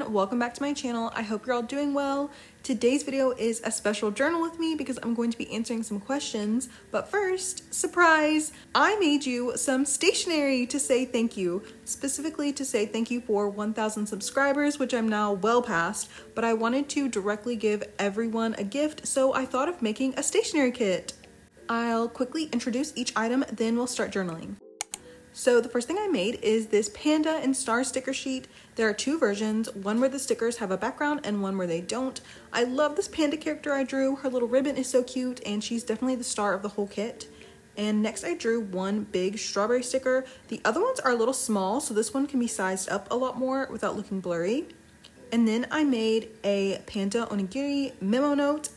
welcome back to my channel. I hope you're all doing well. Today's video is a special journal with me because I'm going to be answering some questions. But first, surprise, I made you some stationery to say thank you. Specifically to say thank you for 1,000 subscribers, which I'm now well past, but I wanted to directly give everyone a gift, so I thought of making a stationery kit. I'll quickly introduce each item, then we'll start journaling. So the first thing I made is this panda and star sticker sheet. There are two versions, one where the stickers have a background and one where they don't. I love this panda character I drew. Her little ribbon is so cute and she's definitely the star of the whole kit. And next I drew one big strawberry sticker. The other ones are a little small, so this one can be sized up a lot more without looking blurry. And then I made a panda onigiri memo note.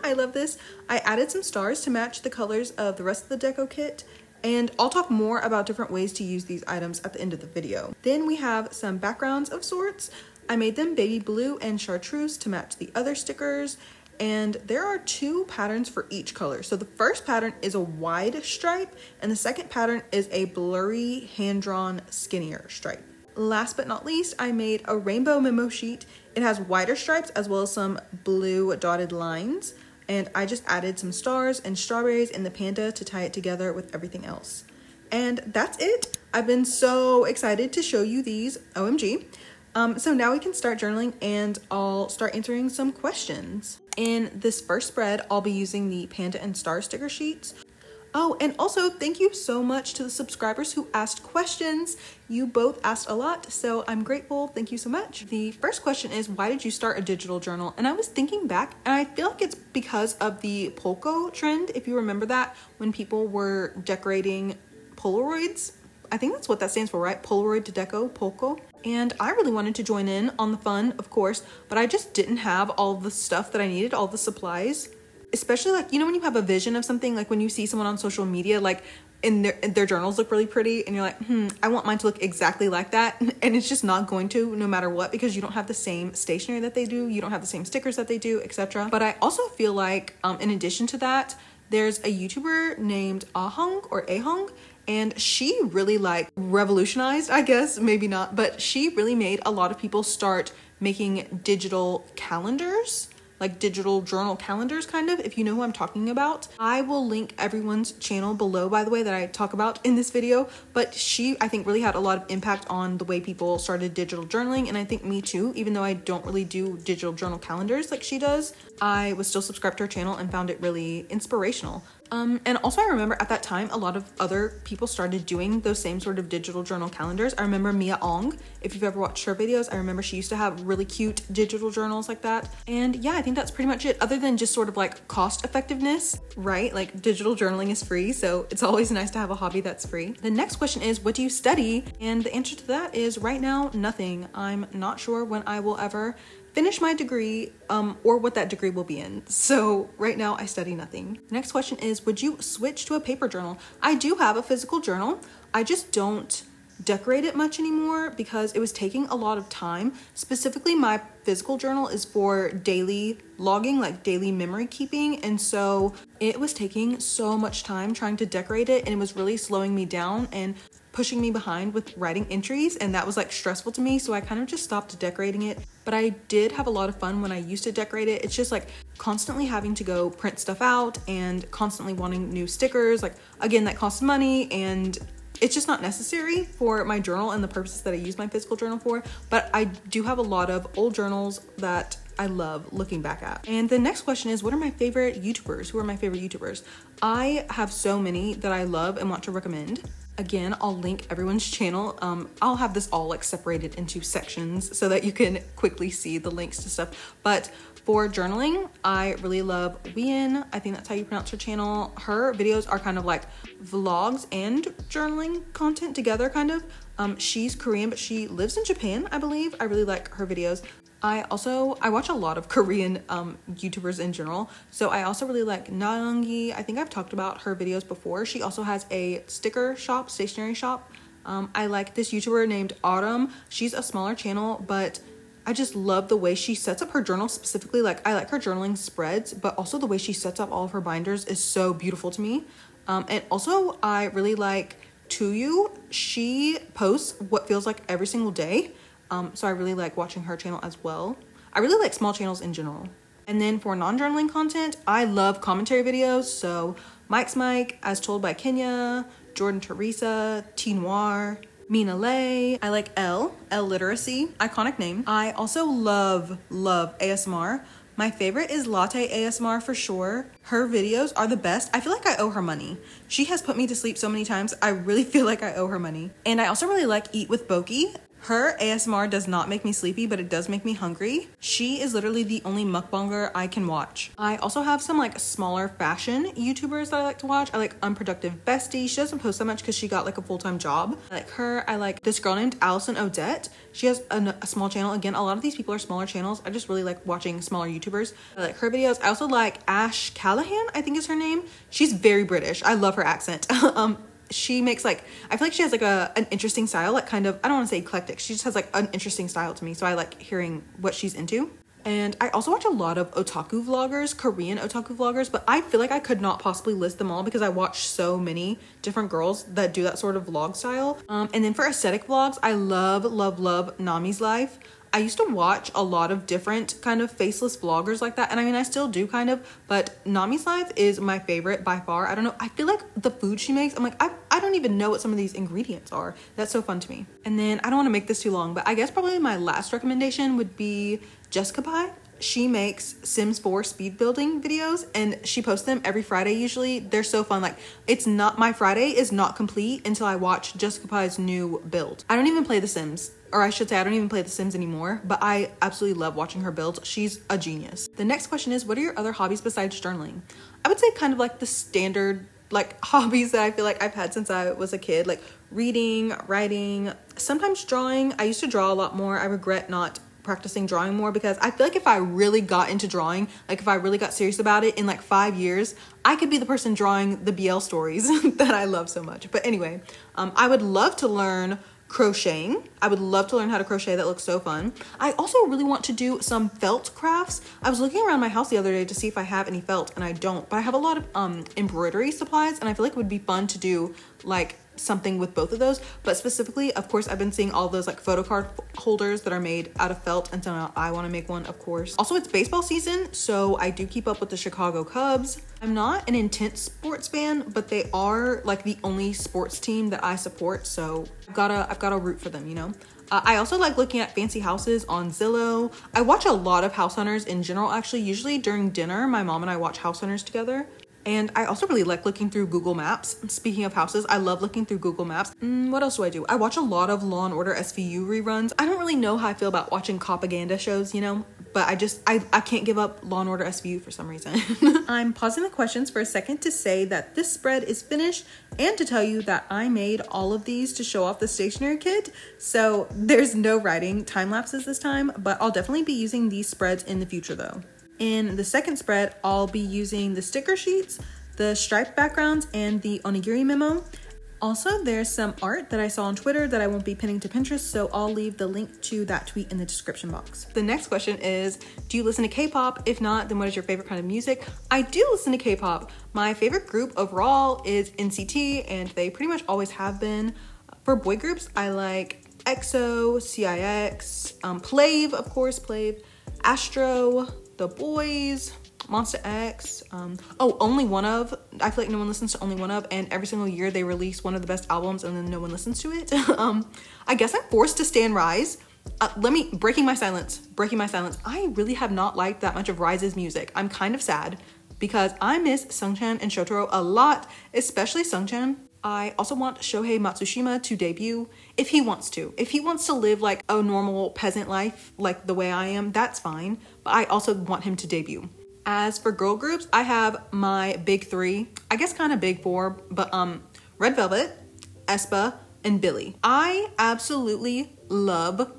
I love this. I added some stars to match the colors of the rest of the deco kit. And I'll talk more about different ways to use these items at the end of the video. Then we have some backgrounds of sorts. I made them baby blue and chartreuse to match the other stickers. And there are two patterns for each color. So the first pattern is a wide stripe and the second pattern is a blurry hand-drawn skinnier stripe. Last but not least, I made a rainbow memo sheet. It has wider stripes as well as some blue dotted lines. And I just added some stars and strawberries in the panda to tie it together with everything else. And that's it. I've been so excited to show you these, OMG. So now we can start journaling and I'll start answering some questions. In this first spread, I'll be using the panda and star sticker sheets. Oh, and also thank you so much to the subscribers who asked questions. You both asked a lot, so I'm grateful. Thank you so much. The first question is, why did you start a digital journal? And I was thinking back, and I feel like it's because of the polka trend, if you remember that, when people were decorating Polaroids. I think that's what that stands for, right? Polaroid to deco, polka. And I really wanted to join in on the fun, of course, but I just didn't have all the stuff that I needed, all the supplies. Especially like, you know, when you have a vision of something, like when you see someone on social media, like in their journals look really pretty and you're like, I want mine to look exactly like that. And it's just not going to, no matter what, because you don't have the same stationery that they do. You don't have the same stickers that they do, etc. But I also feel like, in addition to that, there's a YouTuber named Ahong, and she really like revolutionized, I guess, maybe not, but she really made a lot of people start making digital calendars. Like digital journal calendars, kind of, if you know who I'm talking about. I will link everyone's channel below, by the way, that I talk about in this video, but she, I think, really had a lot of impact on the way people started digital journaling, and I think me too, even though I don't really do digital journal calendars like she does. I was still subscribed to her channel and found it really inspirational. And also I remember at that time, a lot of other people started doing those same sort of digital journal calendars. I remember Mia Ong, if you've ever watched her videos, I remember she used to have really cute digital journals like that. And yeah, I think that's pretty much it, other than just sort of like cost effectiveness, right? Like digital journaling is free, so it's always nice to have a hobby that's free. The next question is, what do you study? And the answer to that is right now, nothing. I'm not sure when I will ever finish my degree or what that degree will be in. So right now I study nothing. The next question is, would you switch to a paper journal? I do have a physical journal. I just don't decorate it much anymore because it was taking a lot of time. Specifically, my physical journal is for daily logging, like daily memory keeping. And so it was taking so much time trying to decorate it, and it was really slowing me down and pushing me behind with writing entries, and that was like stressful to me, so I kind of just stopped decorating it. But I did have a lot of fun when I used to decorate it. It's just like constantly having to go print stuff out and constantly wanting new stickers. Like, again, that costs money and it's just not necessary for my journal and the purposes that I use my physical journal for. But I do have a lot of old journals that I love looking back at. And the next question is, what are my favorite YouTubers? Who are my favorite YouTubers? I have so many that I love and want to recommend. Again, I'll link everyone's channel. I'll have this all like separated into sections so that you can quickly see the links to stuff. But for journaling, I really love Wien. I think that's how you pronounce her channel. Her videos are kind of like vlogs and journaling content together, kind of. She's Korean, but she lives in Japan, I believe. I really like her videos. I watch a lot of Korean YouTubers in general, so I also really like naoungie. I think I've talked about her videos before. She also has a sticker shop, stationery shop. I like this YouTuber named Areum. She's a smaller channel, but I just love the way she sets up her journal. Specifically, like I like her journaling spreads, but also the way she sets up all of her binders is so beautiful to me. And also I really like toyou. She posts what feels like every single day. So I really like watching her channel as well. I really like small channels in general. And then for non-journaling content, I love commentary videos. So Mike's Mike, As Told by Kenya, Jordan Theresa, Noir, mina elle. I like elle literacy, iconic name. I also love ASMR. My favorite is Latte ASMR for sure. Her videos are the best. I feel like I owe her money. She has put me to sleep so many times. I really feel like I owe her money. And I also really like Eat with Boki. Her ASMR does not make me sleepy, but it does make me hungry. She is literally the only mukbanger I can watch. I also have some like smaller fashion YouTubers that I like to watch. I like Unproductive Bestie. She doesn't post that much because she got like a full-time job. I like her. I like this girl named Allison Odette. She has a small channel. Again, a lot of these people are smaller channels. I just really like watching smaller YouTubers. I like her videos. I also like Callaghan, I think is her name. She's very British. I love her accent. She makes like, I feel like she has like an interesting style, like kind of, I don't want to say eclectic. She just has like an interesting style to me. So I like hearing what she's into. And I also watch a lot of otaku vloggers, Korean otaku vloggers, but I feel like I could not possibly list them all because I watch so many different girls that do that sort of vlog style. And then for aesthetic vlogs, I love Nami's life. I used to watch a lot of different kind of faceless vloggers like that. And I mean, I still do kind of, but Nami's life is my favorite by far. I don't know. I feel like the food she makes, I'm like, I don't even know what some of these ingredients are. That's so fun to me. And then I don't want to make this too long, but I guess probably my last recommendation would be Jessica Pie. She makes Sims 4 speed building videos and she posts them every Friday usually. They're so fun. Like, it's not, my Friday is not complete until I watch Jessica Pie's new build. I don't even play The Sims, or I should say I don't even play The Sims anymore, but I absolutely love watching her builds. She's a genius. The next question is, what are your other hobbies besides journaling? I would say kind of like the standard like hobbies that I feel like I've had since I was a kid, like reading, writing, sometimes drawing. I used to draw a lot more. I regret not practicing drawing more because I feel like if I really got into drawing, like if I really got serious about it in like 5 years, I could be the person drawing the BL stories that I love so much. But anyway, I would love to learn crocheting. I would love to learn how to crochet. That looks so fun. I also really want to do some felt crafts. I was looking around my house the other day to see if I have any felt, and I don't, but I have a lot of embroidery supplies, and I feel like it would be fun to do like something with both of those. But specifically, of course, I've been seeing all those like photo card holders that are made out of felt, and so now I want to make one, of course. Also, it's baseball season, so I do keep up with the Chicago Cubs. I'm not an intense sports fan, but they are like the only sports team that I support, so I've gotta root for them, you know. I also like looking at fancy houses on Zillow. I watch a lot of house hunters in general, actually. Usually during dinner, my mom and I watch house hunters together. And I also really like looking through Google Maps. Speaking of houses, I love looking through Google Maps. What else do? I watch a lot of Law & Order SVU reruns. I don't really know how I feel about watching propaganda shows, you know, but I can't give up Law & Order SVU for some reason. I'm pausing the questions for a second to say that this spread is finished and to tell you that I made all of these to show off the stationery kit. So there's no writing time lapses this time, but I'll definitely be using these spreads in the future though. In the second spread, I'll be using the sticker sheets, the striped backgrounds, and the onigiri memo. Also, there's some art that I saw on Twitter that I won't be pinning to Pinterest, so I'll leave the link to that tweet in the description box. The next question is, do you listen to K-pop? If not, then what is your favorite kind of music? I do listen to K-pop. My favorite group overall is NCT, and they pretty much always have been. For boy groups, I like EXO, CIX, Plave, of course, Plave, Astro, The Boys, Monster X, Only One Of. I feel like no one listens to Only One Of, and every single year they release one of the best albums and then no one listens to it. I guess I'm forced to stand Rise. Breaking my silence. I really have not liked that much of Rise's music. I'm kind of sad because I miss Sungchan and Shotaro a lot, especially Sungchan. I also want Shohei Matsushima to debut if he wants to. If he wants to live like a normal peasant life, like the way I am, that's fine. But I also want him to debut. As for girl groups, I have my big three, I guess kind of big four, but Red Velvet, aespa, and Billy. I absolutely love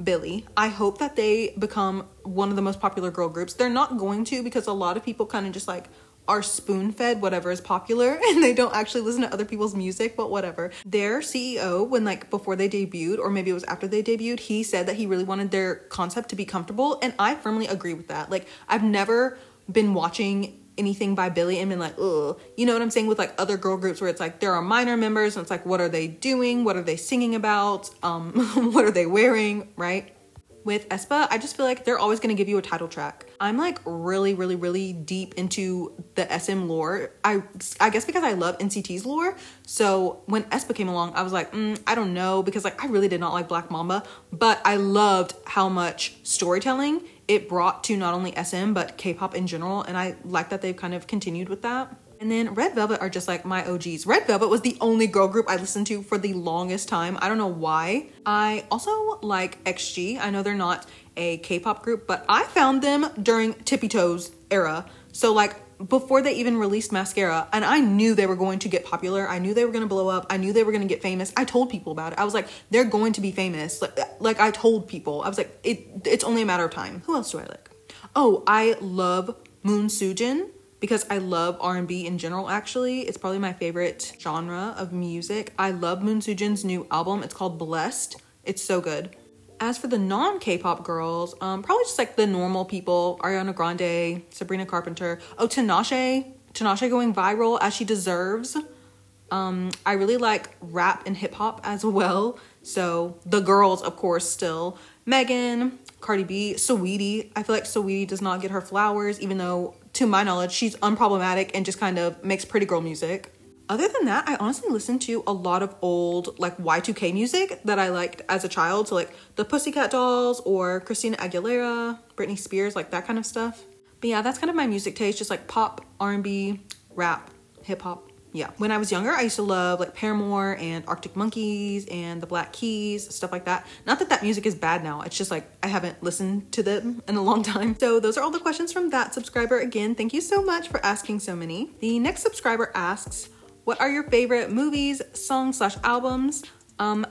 Billy. I hope that they become one of the most popular girl groups. They're not going to, because a lot of people kind of just like are spoon-fed whatever is popular and they don't actually listen to other people's music, but whatever. Their CEO, when like before they debuted, or maybe it was after they debuted, he said that he really wanted their concept to be comfortable, and I firmly agree with that. Like, I've never been watching anything by Billie and been like, ugh. You know what I'm saying? With like other girl groups where it's like there are minor members and it's like, what are they doing? What are they singing about? What are they wearing, right? With aespa, I just feel like they're always going to give you a title track. I'm like really deep into the SM lore. I guess because I love NCT's lore. So when aespa came along, I was like, I don't know, because like I really did not like Black Mamba, but I loved how much storytelling it brought to not only SM but K-pop in general, and I like that they've kind of continued with that. And then Red Velvet are just like my OGs. Red Velvet was the only girl group I listened to for the longest time. I don't know why. I also like XG. I know they're not a K-pop group, but I found them during Tippy Toes era. So like before they even released Mascara, and I knew they were going to get popular. I knew they were going to blow up. I knew they were going to get famous. I told people about it. I was like, they're going to be famous. Like I told people. I was like, it's only a matter of time. Who else do I like? Oh, I love Moon Soojin, because I love R&B in general, actually. It's probably my favorite genre of music. I love Moon Soojin's new album. It's called Blessed. It's so good. As for the non-K-pop girls, probably just like the normal people. Ariana Grande, Sabrina Carpenter. Oh, Tinashe. Tinashe going viral as she deserves. I really like rap and hip-hop as well. So the girls, of course, still. Megan, Cardi B, Saweetie. I feel like Saweetie does not get her flowers, even though, to my knowledge, she's unproblematic and just kind of makes pretty girl music. Other than that, I honestly listen to a lot of old like Y2K music that I liked as a child. So like the Pussycat Dolls or Christina Aguilera, Britney Spears, like that kind of stuff. But yeah, that's kind of my music taste, just like pop, R&B, rap, hip hop. Yeah. When I was younger, I used to love like Paramore and Arctic Monkeys and the Black Keys, stuff like that. Not that that music is bad now. It's just like I haven't listened to them in a long time. So those are all the questions from that subscriber. Again, thank you so much for asking so many. The next subscriber asks, what are your favorite movies, songs / albums?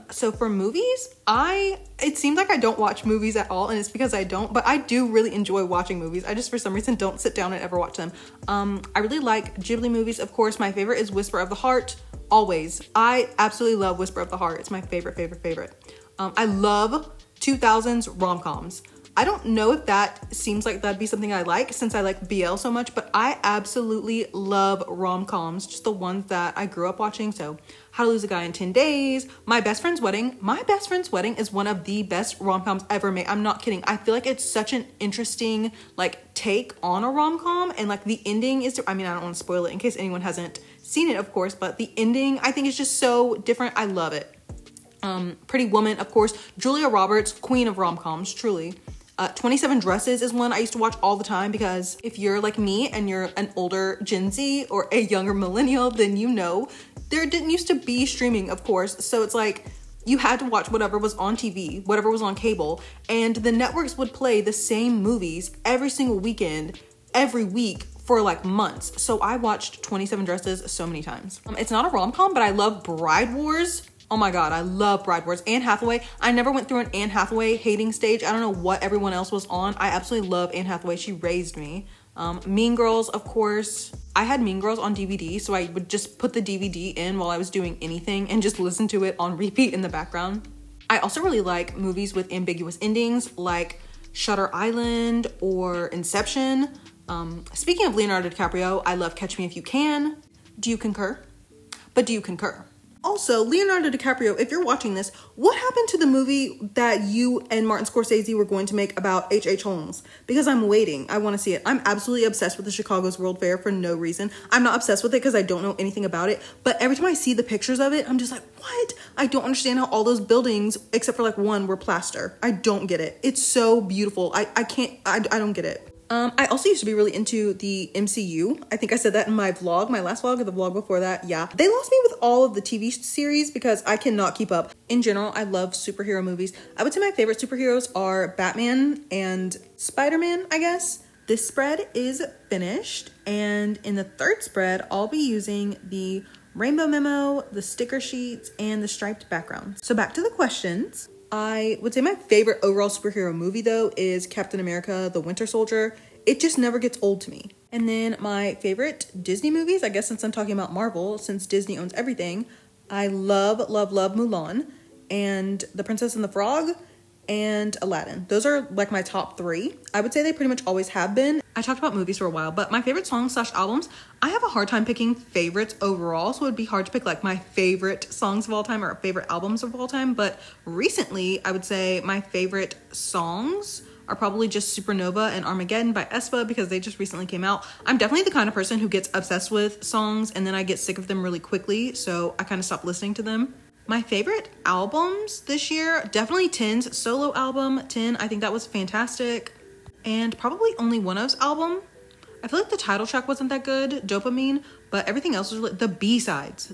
So for movies, it seems like I don't watch movies at all, and it's because I don't, but I do really enjoy watching movies. I just, for some reason, don't sit down and ever watch them. I really like Ghibli movies. Of course, my favorite is Whisper of the Heart, always. I absolutely love Whisper of the Heart. It's my favorite. I love 2000s rom-coms. I don't know if that seems like that'd be something I like since I like BL so much, but I absolutely love rom-coms, just the ones that I grew up watching. So How to Lose a Guy in 10 Days, My Best Friend's Wedding. My Best Friend's Wedding is one of the best rom-coms ever made. I'm not kidding. I feel like it's such an interesting like take on a rom-com, and like the ending is, I mean, I don't want to spoil it in case anyone hasn't seen it, of course, but the ending I think is just so different. I love it. Pretty Woman, of course. Julia Roberts, queen of rom-coms, truly. 27 Dresses is one I used to watch all the time, because if you're like me and you're an older Gen Z or a younger millennial, then you know there didn't used to be streaming, of course. So it's like you had to watch whatever was on TV, whatever was on cable, and the networks would play the same movies every single weekend, every week for like months. So I watched 27 Dresses so many times. It's not a rom-com, but I love Bride Wars. Oh my God, I love Bride Wars. Anne Hathaway. I never went through an Anne Hathaway hating stage. I don't know what everyone else was on. I absolutely love Anne Hathaway. She raised me. Mean Girls, of course. I had Mean Girls on DVD, so I would just put the DVD in while I was doing anything and just listen to it on repeat in the background. I also really like movies with ambiguous endings like Shutter Island or Inception. Speaking of Leonardo DiCaprio, I love Catch Me If You Can. Do you concur? But do you concur? Also, Leonardo DiCaprio, if you're watching this, what happened to the movie that you and Martin Scorsese were going to make about H.H. Holmes? Because I'm waiting. I want to see it. I'm absolutely obsessed with the Chicago's World Fair for no reason. I'm not obsessed with it because I don't know anything about it. But every time I see the pictures of it, I'm just like, what? I don't understand how all those buildings, except for like one, were plaster. I don't get it. It's so beautiful. I don't get it. I also used to be really into the MCU. I think I said that in my vlog, my last vlog or the vlog before that. Yeah, they lost me with all of the TV series because I cannot keep up. In general, I love superhero movies. I would say my favorite superheroes are Batman and Spider-Man, I guess. This spread is finished, and in the third spread, I'll be using the rainbow memo, the sticker sheets, and the striped background. So back to the questions. I would say my favorite overall superhero movie, though, is Captain America, the Winter Soldier. It just never gets old to me. And then my favorite Disney movies, I guess since I'm talking about Marvel, since Disney owns everything, I love Mulan and The Princess and the Frog and Aladdin. Those are like my top 3. I would say they pretty much always have been. I talked about movies for a while, but my favorite songs / albums, I have a hard time picking favorites overall, so it would be hard to pick like my favorite songs of all time or favorite albums of all time. But recently, I would say my favorite songs are probably just Supernova and Armageddon by aespa because they just recently came out. I'm definitely the kind of person who gets obsessed with songs and then I get sick of them really quickly, so I kind of stopped listening to them. My favorite albums this year, definitely Ten's solo album, 10. I think that was fantastic. And probably only one of's album. I feel like the title track wasn't that good, Dopamine, but everything else was really, the B-sides.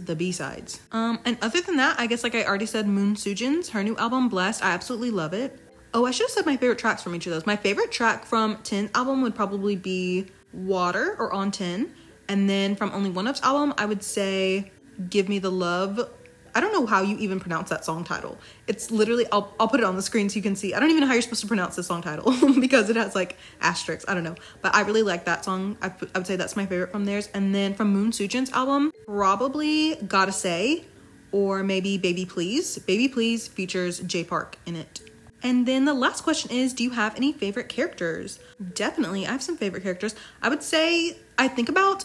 And other than that, I guess like I already said, Moon Soojin's, her new album, Blessed, I absolutely love it. Oh, I should have said my favorite tracks from each of those. My favorite track from 10's album would probably be Water or On 10. And then from only one of's album, I would say Give Me the Love. I don't know how you even pronounce that song title. It's literally, I'll put it on the screen so you can see. I don't even know how you're supposed to pronounce the song title because it has like asterisks. I don't know. But I really like that song. I would say that's my favorite from theirs. And then from Moon Soojin's album, probably Gotta Say or maybe Baby Please. Baby Please features Jay Park in it. And then the last question is, do you have any favorite characters? Definitely, I have some favorite characters. I would say I think about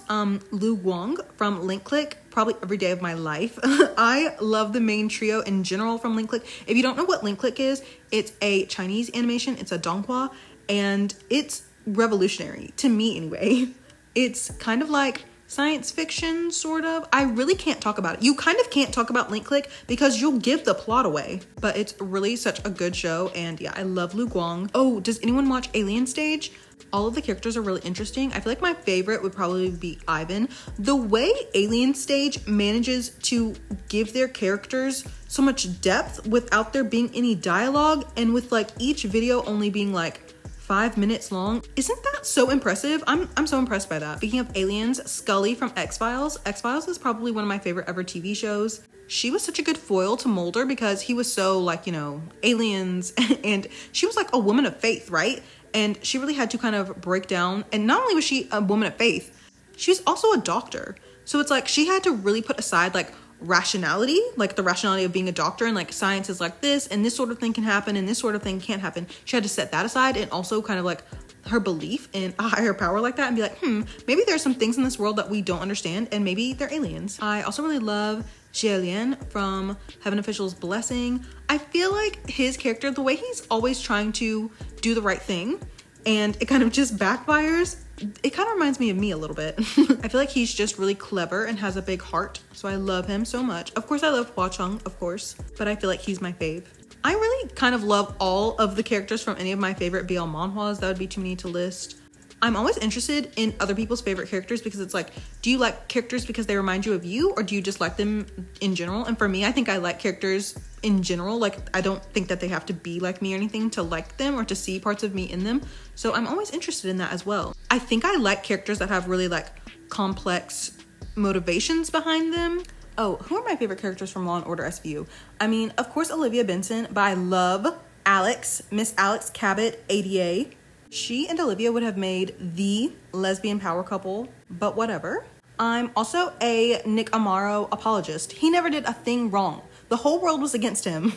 Lu Guang from Link Click probably every day of my life. I love the main trio in general from Link Click. If you don't know what Link Click is, it's a Chinese animation. It's a donghua, and it's revolutionary to me anyway. It's kind of like science fiction, sort of. I really can't talk about it. You kind of can't talk about Link Click because you'll give the plot away, but it's really such a good show. And yeah, I love Lu Guang. Oh, does anyone watch Alien Stage? All of the characters are really interesting. I feel like my favorite would probably be Ivan. The way Alien Stage manages to give their characters so much depth without there being any dialogue, and with like each video only being like 5 minutes long. Isn't that so impressive? I'm so impressed by that. Speaking of aliens, Scully from X-Files. X-Files is probably one of my favorite ever TV shows. She was such a good foil to Mulder because he was so like, you know, aliens, and she was like a woman of faith, right? And she really had to kind of break down. And not only was she a woman of faith, she was also a doctor. So it's like she had to really put aside like rationality, like the rationality of being a doctor, and like science is like this and this sort of thing can happen and this sort of thing can't happen. She had to set that aside, and also kind of like her belief in a higher power like that, and be like, maybe there's some things in this world that we don't understand and maybe they're aliens. I also really love Jielian from Heaven Official's Blessing. I feel like his character, the way he's always trying to do the right thing and it kind of just backfires, it kind of reminds me of me a little bit. I feel like he's just really clever and has a big heart, so I love him so much. Of course, I love Hua Chung, of course, but I feel like he's my fave. I really kind of love all of the characters from any of my favorite BL manhwas. That would be too many to list. I'm always interested in other people's favorite characters because it's like, do you like characters because they remind you of you, or do you just like them in general? And for me, I think I like characters in general. Like, I don't think that they have to be like me or anything to like them or to see parts of me in them. So I'm always interested in that as well. I think I like characters that have really like complex motivations behind them. Oh, who are my favorite characters from Law & Order SVU? I mean, of course, Olivia Benson, but I love Alex, Miss Alex Cabot, ADA. She and Olivia would have made the lesbian power couple, but whatever. I'm also a Nick Amaro apologist. He never did a thing wrong. The whole world was against him,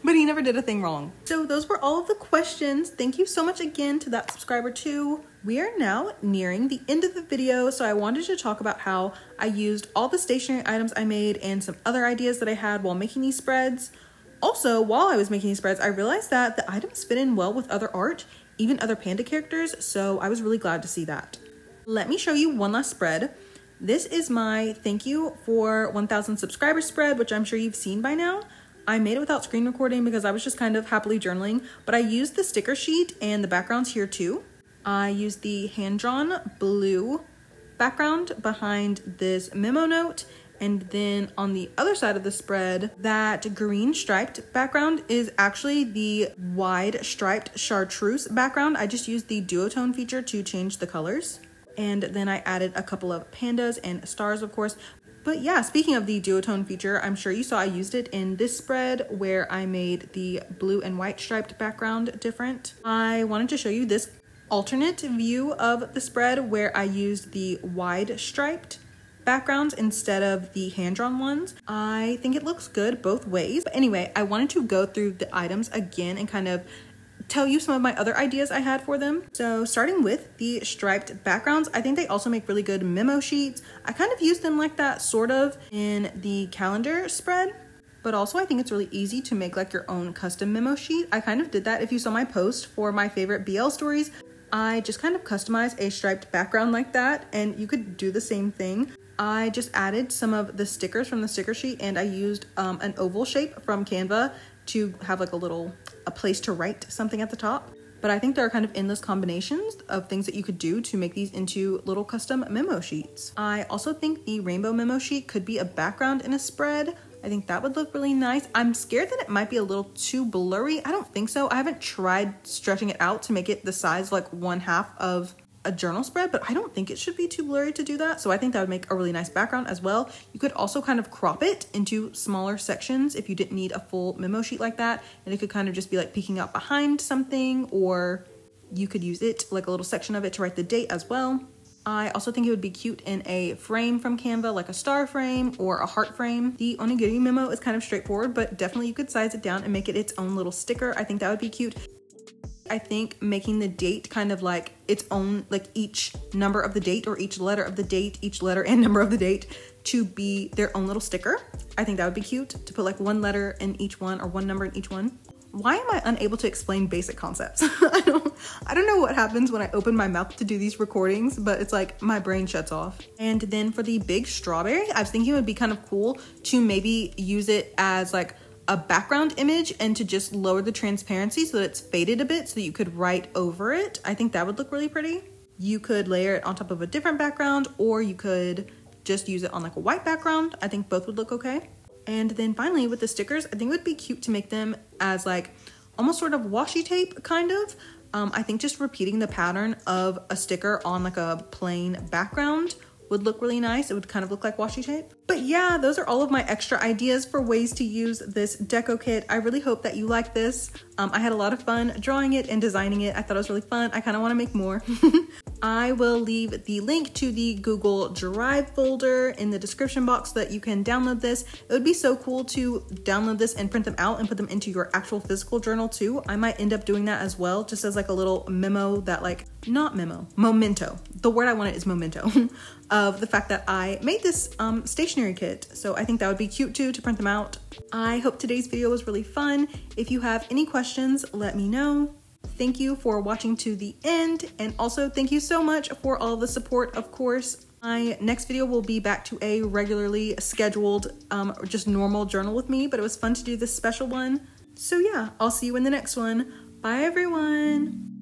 but he never did a thing wrong. So those were all of the questions. Thank you so much again to that subscriber too. We are now nearing the end of the video, so I wanted to talk about how I used all the stationery items I made and some other ideas that I had while making these spreads. Also, while I was making these spreads, I realized that the items fit in well with other art, even other panda characters, so I was really glad to see that. Let me show you one last spread. This is my thank you for 1,000 subscribers spread, which I'm sure you've seen by now. I made it without screen recording because I was just kind of happily journaling, but I used the sticker sheet and the backgrounds here too. I used the hand-drawn blue background behind this memo note, and then on the other side of the spread, that green striped background is actually the wide striped chartreuse background. I just used the duotone feature to change the colors. And then I added a couple of pandas and stars, of course. But yeah, speaking of the duotone feature, I'm sure you saw I used it in this spread where I made the blue and white striped background different. I wanted to show you this alternate view of the spread where I used the wide striped backgrounds instead of the hand-drawn ones. I think it looks good both ways. But anyway, I wanted to go through the items again and kind of tell you some of my other ideas I had for them. So starting with the striped backgrounds, I think they also make really good memo sheets. I kind of use them like that sort of in the calendar spread, but also I think it's really easy to make like your own custom memo sheet. I kind of did that. If you saw my post for my favorite BL stories, I just kind of customized a striped background like that, and you could do the same thing. I just added some of the stickers from the sticker sheet, and I used an oval shape from Canva to have like a place to write something at the top. But I think there are kind of endless combinations of things that you could do to make these into little custom memo sheets. I also think the rainbow memo sheet could be a background in a spread. I think that would look really nice. I'm scared that it might be a little too blurry. I don't think so. I haven't tried stretching it out to make it the size like 1/2 of a journal spread, but I don't think it should be too blurry to do that. So I think that would make a really nice background as well. You could also kind of crop it into smaller sections if you didn't need a full memo sheet like that. And it could kind of just be like peeking out behind something, or you could use it like a little section of it to write the date as well. I also think it would be cute in a frame from Canva, like a star frame or a heart frame. The onigiri memo is kind of straightforward, but definitely you could size it down and make it its own little sticker. I think that would be cute. I think making the date kind of like its own, like each number of the date or each letter of the date, each letter and number of the date to be their own little sticker. I think that would be cute to put like one letter in each one or one number in each one. Why am I unable to explain basic concepts? I don't know what happens when I open my mouth to do these recordings, but it's like my brain shuts off. And then for the big strawberry, I was thinking it would be kind of cool to maybe use it as like a background image and to just lower the transparency so that it's faded a bit so that you could write over it. I think that would look really pretty. You could layer it on top of a different background, or you could just use it on like a white background. I think both would look okay. And then finally with the stickers, I think it would be cute to make them as like almost sort of washi tape kind of. I think just repeating the pattern of a sticker on like a plain background would look really nice. It would kind of look like washi tape. But yeah, those are all of my extra ideas for ways to use this deco kit. I really hope that you like this. I had a lot of fun drawing it and designing it. I thought it was really fun. I kind of want to make more. I will leave the link to the Google Drive folder in the description box so that you can download this. It would be so cool to download this and print them out and put them into your actual physical journal too. I might end up doing that as well, just as like a little memo that like, not memo, memento. The word I wanted is memento of the fact that I made this stationery kit. So I think that would be cute too to print them out. I hope today's video was really fun. If you have any questions, let me know. Thank you for watching to the end, and also thank you so much for all the support, of course. My next video will be back to a regularly scheduled, just normal journal with me, but it was fun to do this special one. So yeah, I'll see you in the next one. Bye everyone.